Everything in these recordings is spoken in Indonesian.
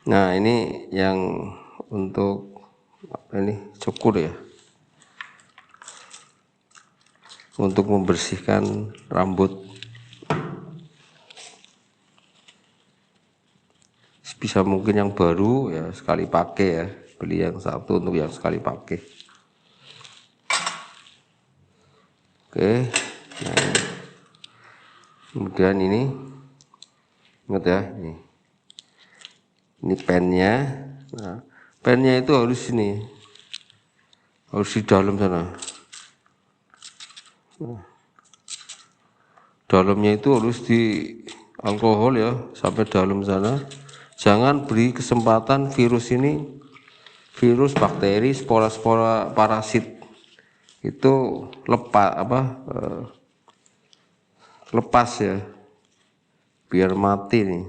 Nah ini yang untuk apa ini, cukur ya, untuk membersihkan rambut. Bisa mungkin yang baru ya sekali pakai ya, beli yang satu untuk yang sekali pakai. Oke, nah, kemudian ini ingat ya, ini pennya. Nah, pennya itu harus ini, harus di dalam sana. Nah, dalamnya itu harus di alkohol ya sampai dalam sana. Jangan beri kesempatan virus ini, virus, bakteri, spora-spora, parasit itu lepas ya, biar mati nih.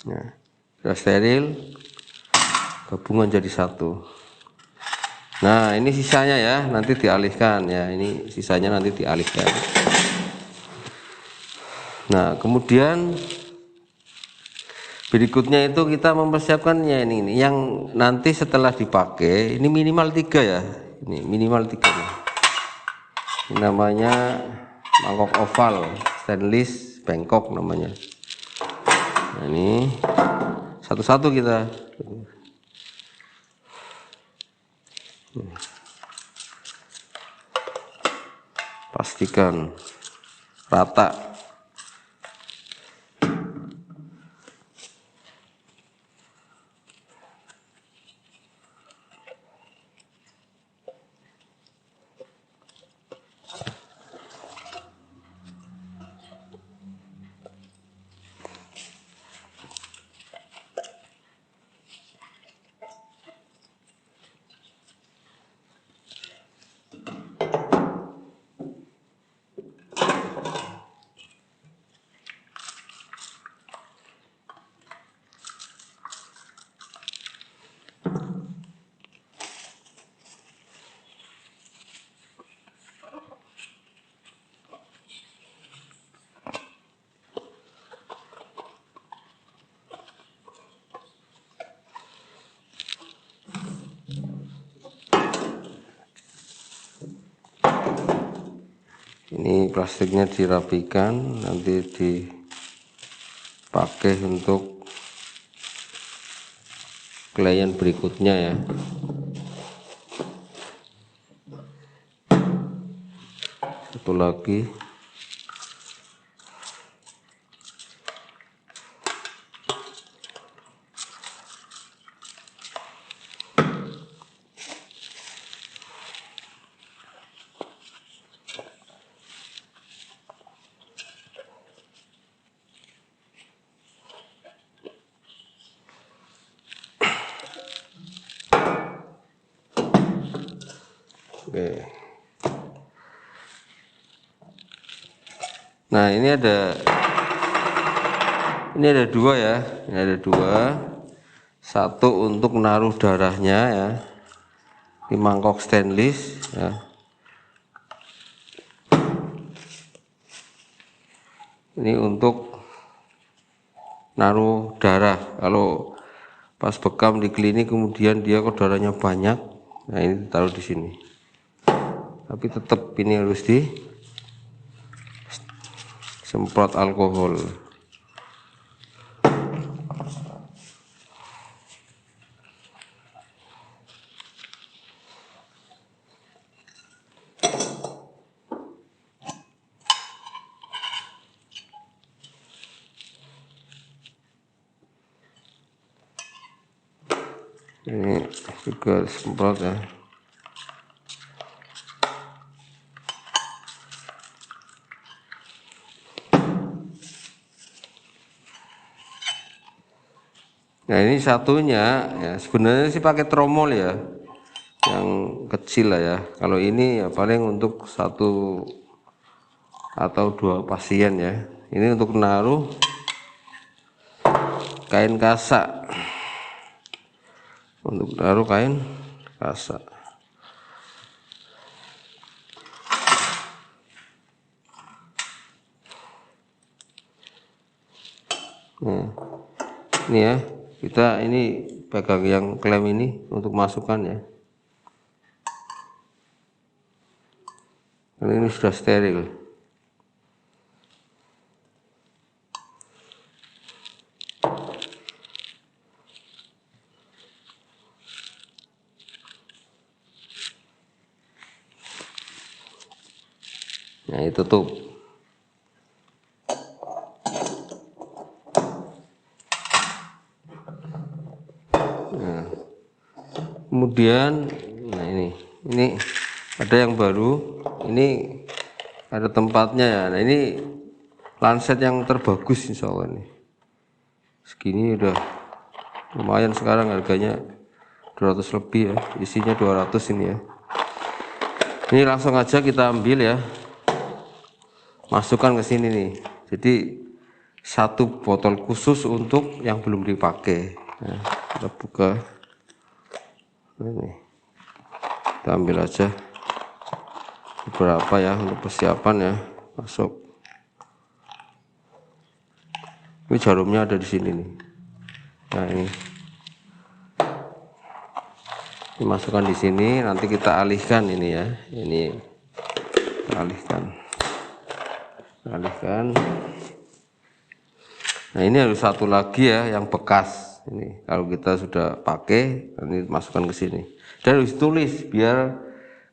Nah, sudah steril, gabungan jadi satu. Nah ini sisanya ya, nanti dialihkan ya, ini sisanya nanti dialihkan. Nah kemudian berikutnya itu kita mempersiapkannya ini yang nanti setelah dipakai, ini minimal 3 ya, ini minimal 3 nih. Ini namanya mangkok oval stainless Bangkok namanya. Nah ini satu-satu kita pastikan rata. Ini plastiknya dirapikan, nanti dipakai untuk klien berikutnya ya. Satu lagi. Oke. Nah ini ada dua ya, ini ada dua. Satu untuk menaruh darahnya ya, di mangkok stainless ya. Ini untuk naruh darah, kalau pas bekam di klinik kemudian dia kok darahnya banyak, nah ini taruh di sini. Tapi tetap ini harus disemprot alkohol. Ini juga semprot ya. Nah ini satunya ya, sebenarnya sih pakai tromol ya, yang kecil lah ya. Kalau ini ya paling untuk 1 atau 2 pasien ya. Ini untuk menaruh kain kasak, untuk menaruh kain kasak. Nah, ini ya, kita ini pegang yang klem ini untuk masukkan ya. Karena ini sudah steril. Nah, itu tutup. Nah, kemudian, nah ini ada yang baru. Ini ada tempatnya ya. Nah, ini lancet yang terbagus insya Allah nih. Segini udah lumayan sekarang harganya 200 lebih ya. Isinya 200 ini ya. Ini langsung aja kita ambil ya. Masukkan ke sini nih. Jadi satu botol khusus untuk yang belum dipakai. Nah, kita buka. Ini kita ambil aja beberapa ya untuk persiapan ya. Masuk. Ini jarumnya ada di sini nih. Nah, ini masukkan di sini. Nanti kita alihkan ini ya. Ini kita alihkan. Nah, ini harus satu lagi ya yang bekas. Ini kalau kita sudah pakai, ini masukkan ke sini. Dan harus tulis biar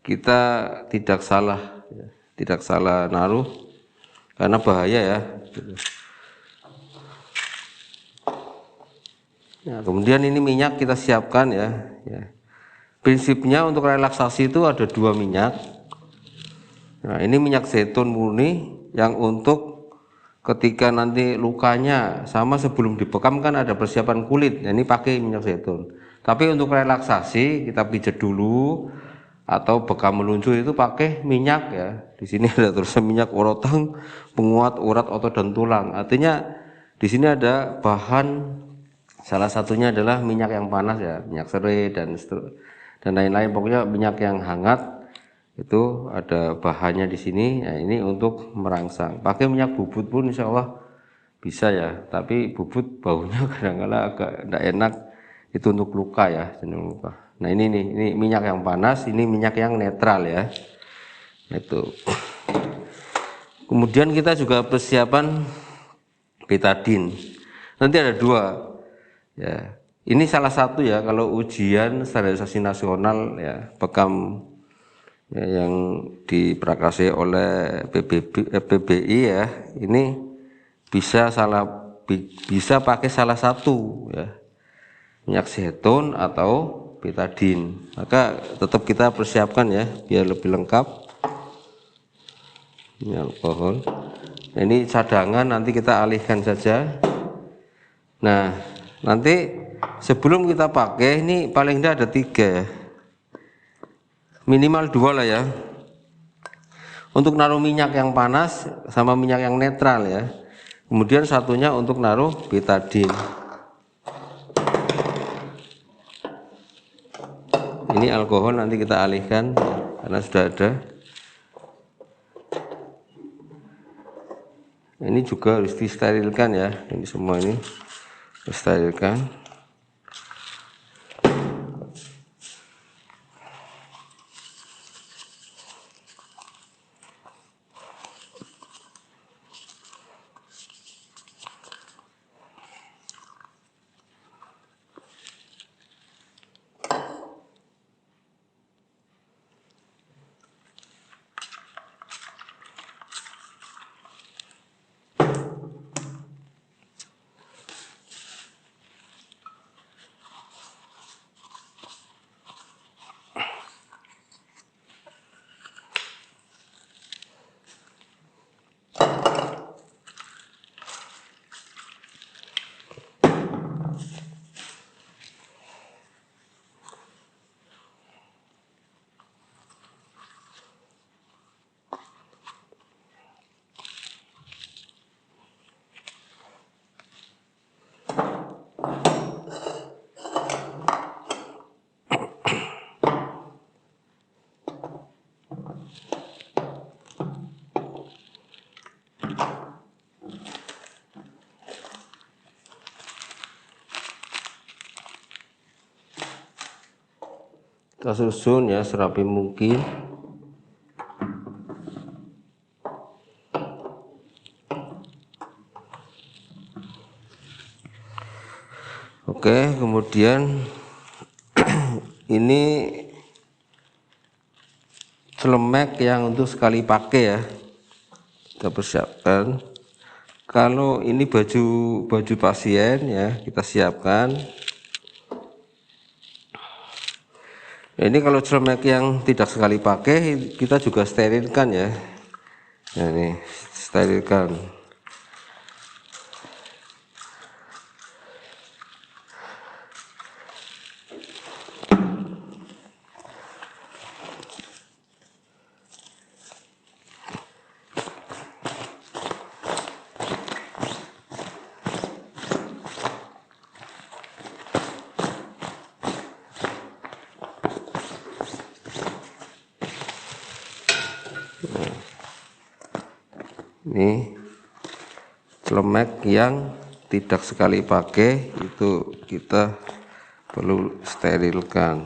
kita tidak salah, ya. Tidak salah naruh, karena bahaya ya. Nah, kemudian ini minyak kita siapkan ya. Prinsipnya untuk relaksasi itu ada 2 minyak. Nah, ini minyak zaitun murni yang untuk ketika nanti lukanya sama sebelum dibekam kan ada persiapan kulit. Nah, ini pakai minyak zaitun. Tapi untuk relaksasi kita pijat dulu atau bekam meluncur itu pakai minyak ya. Di sini ada tulisan minyak orotang penguat urat otot dan tulang. Artinya di sini ada bahan, salah satunya adalah minyak yang panas ya, minyak serai dan lain-lain, pokoknya minyak yang hangat. Itu ada bahannya di sini. Nah, ini untuk merangsang. Pakai minyak bubut pun insya Allah bisa ya. Tapi bubut baunya kadang-kadang agak tidak enak. Itu untuk luka ya, cenderung luka. Nah, ini nih, ini minyak yang panas, ini minyak yang netral ya. Itu. Kemudian kita juga persiapan betadine. Nanti ada 2 ya. Ini salah satu ya kalau ujian standarisasi nasional ya, bekam ya, yang diprakarsai oleh PBI ya, ini bisa pakai salah satu ya, minyak zaitun atau betadine. Maka tetap kita persiapkan ya biar lebih lengkap. Ini alkohol. Nah, ini cadangan nanti kita alihkan saja. Nah, nanti sebelum kita pakai ini paling tidak ada 3 ya. Minimal 2 lah ya. Untuk naruh minyak yang panas sama minyak yang netral ya. Kemudian satunya untuk naruh betadine. Ini alkohol nanti kita alihkan karena sudah ada. Ini juga harus disterilkan ya. Ini semua ini disterilkan. Kita susun ya serapi mungkin. Oke, kemudian ini celemek yang untuk sekali pakai ya, kita persiapkan. Kalau ini baju pasien ya, kita siapkan. Ini kalau celemek yang tidak sekali pakai, kita juga sterilkan ya. Nah, ini sterilkan. Ini celemek yang tidak sekali pakai itu kita perlu sterilkan.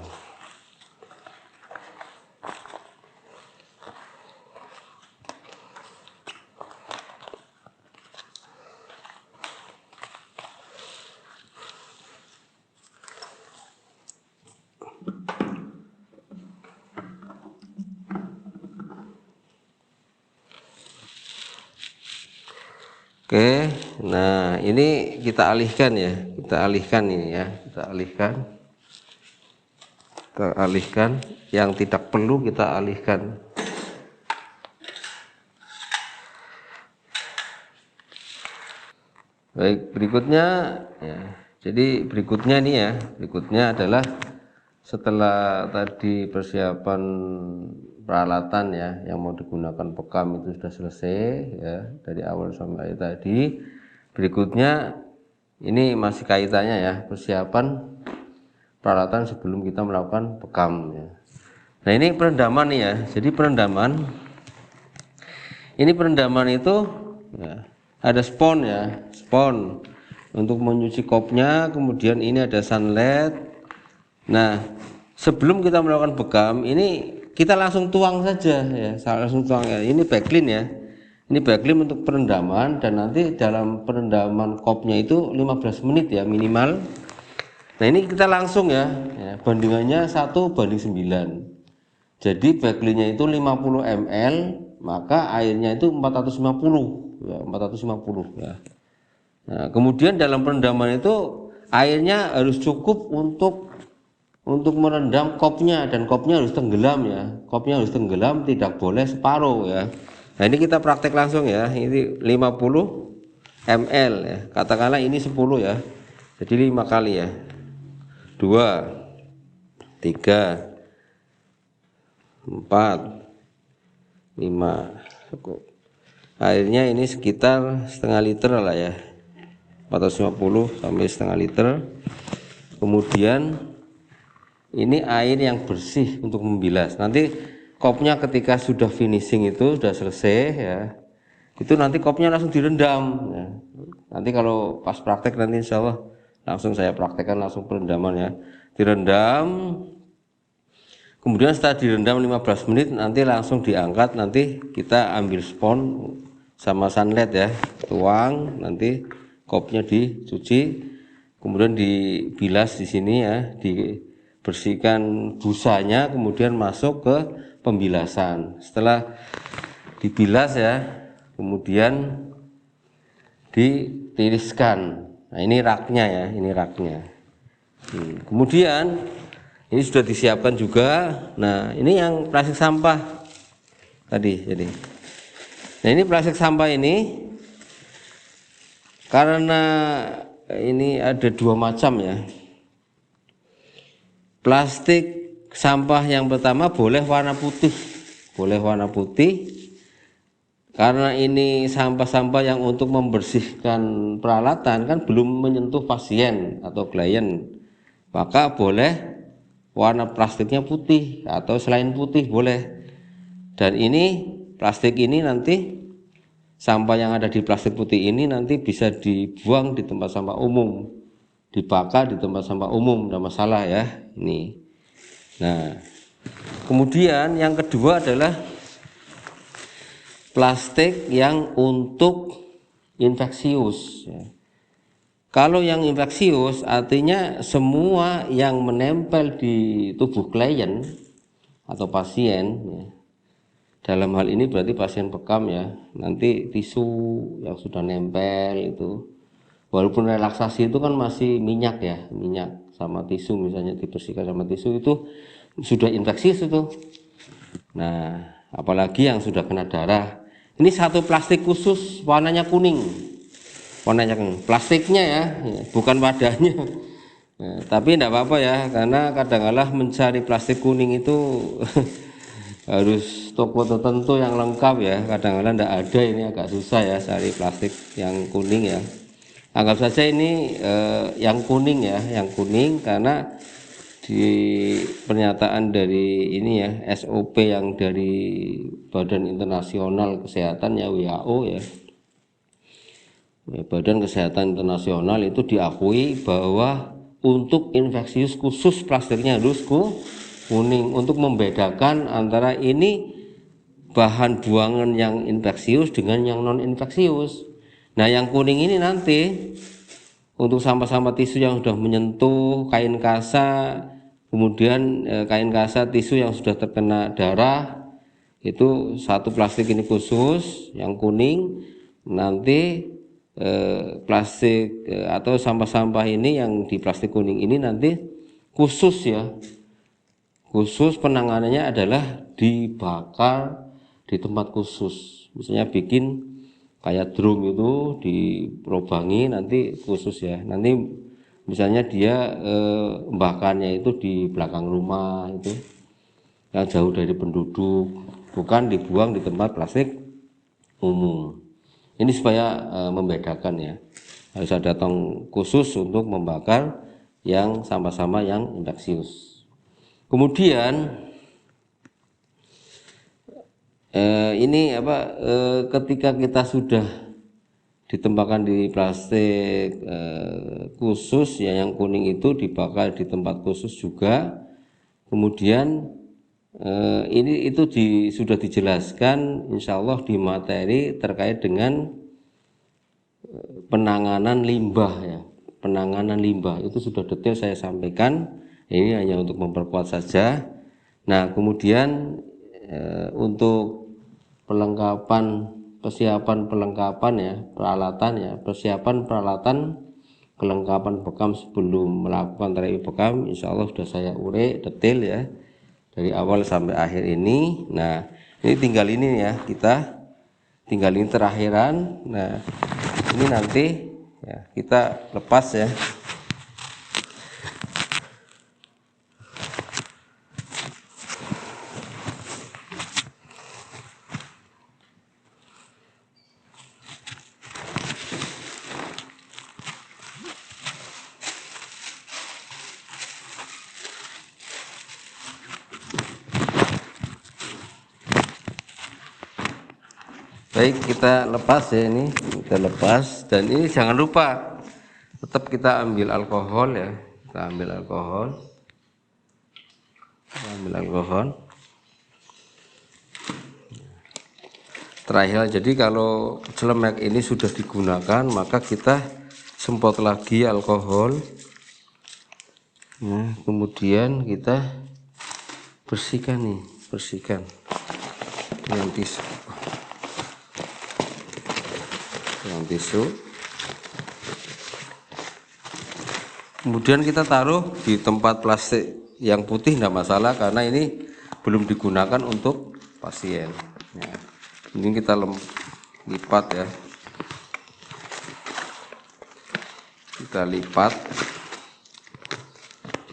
Oke, nah ini kita alihkan ya, kita alihkan ini ya, kita alihkan yang tidak perlu kita alihkan. Baik, berikutnya ya, jadi berikutnya nih ya, berikutnya adalah setelah tadi persiapan peralatan ya yang mau digunakan bekam itu sudah selesai ya dari awal sampai akhir tadi. Berikutnya ini masih kaitannya ya, persiapan peralatan sebelum kita melakukan bekam ya. Nah, ini perendaman nih ya. Jadi perendaman itu ya, ada spons ya, spons untuk menyuci kopnya, kemudian ini ada sunlight. Nah, sebelum kita melakukan bekam ini kita langsung tuang saja ya, langsung tuang ya. Ini backlin ya. Ini backlin untuk perendaman dan nanti dalam perendaman kopnya itu 15 menit ya minimal. Nah, ini kita langsung ya, bandingannya 1:9. Jadi backlinnya itu 50 ml, maka airnya itu 450 ya, 450 ya. Nah, kemudian dalam perendaman itu airnya harus cukup untuk merendam kopnya, dan kopnya harus tenggelam ya. Kopnya harus tenggelam, tidak boleh separuh ya. Nah, ini kita praktek langsung ya. Ini 50 ml ya. Katakanlah ini 10 ya. Jadi 5 kali ya. 2 3 4 5 cukup. Airnya ini sekitar setengah liter lah ya. 450 sampai setengah liter. Kemudian ini air yang bersih untuk membilas. Nanti kopnya ketika sudah finishing itu sudah selesai ya, itu nanti kopnya langsung direndam ya. Nanti kalau pas praktek nanti insya Allah langsung saya praktekkan langsung perendaman ya. Direndam, kemudian setelah direndam 15 menit nanti langsung diangkat, nanti kita ambil spons sama sunlight ya, tuang, nanti kopnya dicuci, kemudian dibilas di sini ya, bersihkan busanya, kemudian masuk ke pembilasan. Setelah dibilas ya, kemudian ditiriskan. Nah, ini raknya ya, ini raknya. Kemudian ini sudah disiapkan juga. Nah, ini yang plastik sampah tadi. Jadi, nah ini plastik sampah ini karena ini ada 2 macam ya. Plastik sampah yang pertama boleh warna putih, karena ini sampah-sampah yang untuk membersihkan peralatan kan belum menyentuh pasien atau klien, maka boleh warna plastiknya putih atau selain putih boleh. Dan ini plastik ini nanti sampah yang ada di plastik putih ini nanti bisa dibuang di tempat sampah umum, dibakar di tempat sampah umum, tidak masalah ya. Ini Nah, kemudian yang kedua adalah plastik yang untuk infeksius. Kalau yang infeksius artinya semua yang menempel di tubuh klien atau pasien, ya. Dalam hal ini berarti pasien bekam ya, nanti tisu yang sudah nempel itu, walaupun relaksasi itu kan masih minyak ya, minyak sama tisu misalnya dibersihkan sama tisu itu sudah infeksius itu. Nah, apalagi yang sudah kena darah. Ini satu plastik khusus warnanya kuning. Warnanya plastiknya ya, bukan wadahnya. Nah, tapi tidak apa-apa ya, karena kadang-kala mencari plastik kuning itu harus toko tertentu yang lengkap ya. Kadang-kala tidak ada, ini agak susah ya cari plastik yang kuning ya. Anggap saja ini yang kuning ya, yang kuning karena di pernyataan dari ini ya, SOP yang dari Badan Internasional Kesehatan ya, WHO ya, Badan Kesehatan Internasional itu diakui bahwa untuk infeksius khusus plastiknya harus kuning untuk membedakan antara ini bahan buangan yang infeksius dengan yang non infeksius. Nah, yang kuning ini nanti untuk sampah-sampah tisu yang sudah menyentuh kain kasa, kemudian kain kasa tisu yang sudah terkena darah, itu satu plastik ini khusus yang kuning. Nanti plastik atau sampah-sampah ini yang di plastik kuning ini nanti khusus ya, khusus penanganannya adalah dibakar di tempat khusus, misalnya bikin kayak drum itu dirobangi nanti khusus ya, nanti misalnya dia bakarnya itu di belakang rumah itu yang jauh dari penduduk, bukan dibuang di tempat plastik umum. Ini supaya membedakan ya, harus ada tong khusus untuk membakar yang sama-sama yang infeksius. Kemudian ini apa, ketika kita sudah ditempatkan di plastik khusus ya, yang kuning itu dibakar di tempat khusus juga. Kemudian ini itu sudah dijelaskan insya Allah di materi terkait dengan penanganan limbah ya, penanganan limbah itu sudah detail saya sampaikan. Ini hanya untuk memperkuat saja. Nah, kemudian untuk persiapan ya, peralatan ya, persiapan peralatan kelengkapan bekam sebelum melakukan terapi bekam insya Allah sudah saya urai detail ya dari awal sampai akhir ini. Nah, ini tinggal ini ya, kita tinggal ini terakhiran. Nah, ini nanti ya kita lepas ya. Baik, kita lepas ya, ini kita lepas. Dan ini jangan lupa tetap kita ambil alkohol ya, kita ambil alkohol, terakhir. Jadi kalau celemek ini sudah digunakan maka kita semprot lagi alkohol. Nah, kemudian kita bersihkan nih, bersihkan dengan tisu. Kemudian kita taruh di tempat plastik yang putih, tidak masalah karena ini belum digunakan untuk pasien. Nah, ini kita lipat ya, kita lipat.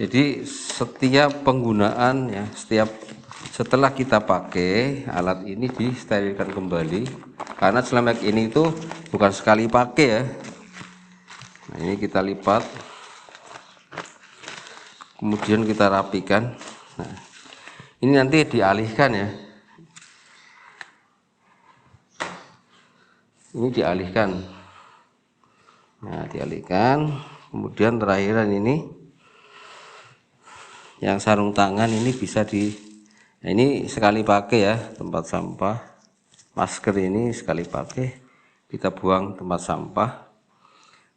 Jadi setiap penggunaan ya, setelah kita pakai alat ini disterilkan kembali, karena celemek ini itu bukan sekali pakai ya. Nah, ini kita lipat, kemudian kita rapikan. Nah, ini nanti dialihkan ya, ini dialihkan. Nah, dialihkan, kemudian terakhiran ini Yang sarung tangan ini bisa nah ini sekali pakai ya, tempat sampah. Masker ini sekali pakai, kita buang tempat sampah.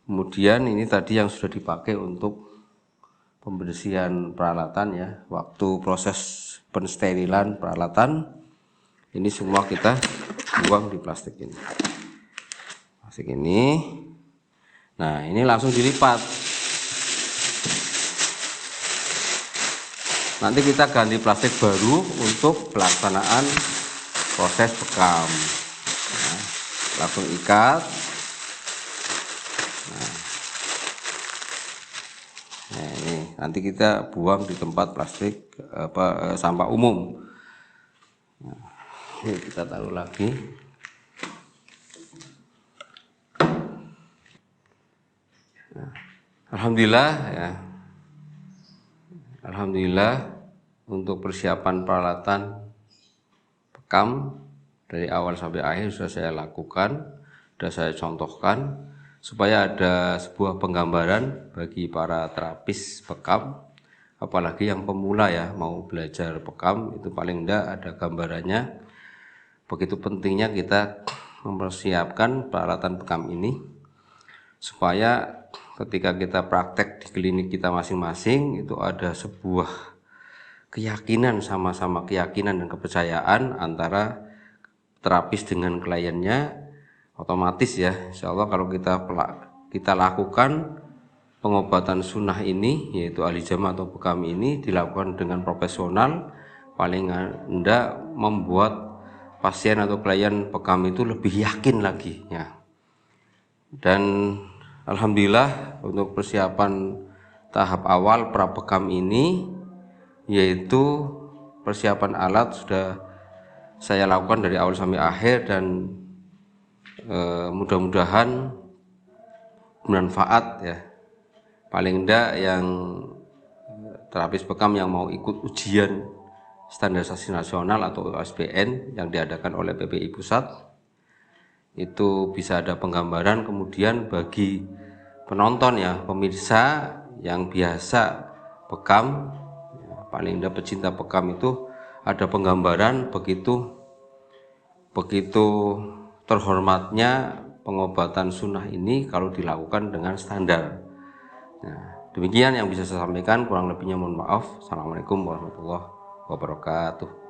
Kemudian ini tadi yang sudah dipakai untuk pembersihan peralatan ya, waktu proses pensterilan peralatan, ini semua kita buang di plastik ini. Plastik ini. Nah, ini langsung dilipat. Nanti kita ganti plastik baru untuk pelaksanaan proses bekam. Nah, langsung ikat. Nah, ini nanti kita buang di tempat plastik sampah umum. Nah, ini kita taruh lagi. Nah, alhamdulillah ya. Alhamdulillah untuk persiapan peralatan bekam dari awal sampai akhir sudah saya lakukan, sudah saya contohkan supaya ada sebuah penggambaran bagi para terapis bekam, apalagi yang pemula ya, mau belajar bekam itu paling enggak ada gambarannya. Begitu pentingnya kita mempersiapkan peralatan bekam ini supaya ketika kita praktek di klinik kita masing-masing itu ada sebuah keyakinan, sama-sama keyakinan dan kepercayaan antara terapis dengan kliennya. Otomatis ya, insya Allah kalau kita lakukan pengobatan sunnah ini, yaitu alijama atau bekam ini dilakukan dengan profesional, paling enggak membuat pasien atau klien bekam itu lebih yakin lagi ya. Dan alhamdulillah untuk persiapan tahap awal pra bekam ini, yaitu persiapan alat sudah saya lakukan dari awal sampai akhir, dan mudah-mudahan bermanfaat ya. Paling enggak yang terapis bekam yang mau ikut ujian standarisasi nasional atau USBN yang diadakan oleh PPI Pusat itu bisa ada penggambaran. Kemudian bagi penonton ya, pemirsa yang biasa bekam ya, paling enggak pecinta bekam itu ada penggambaran begitu terhormatnya pengobatan sunnah ini kalau dilakukan dengan standar. Nah, demikian yang bisa saya sampaikan, kurang lebihnya mohon maaf. Assalamualaikum warahmatullahi wabarakatuh.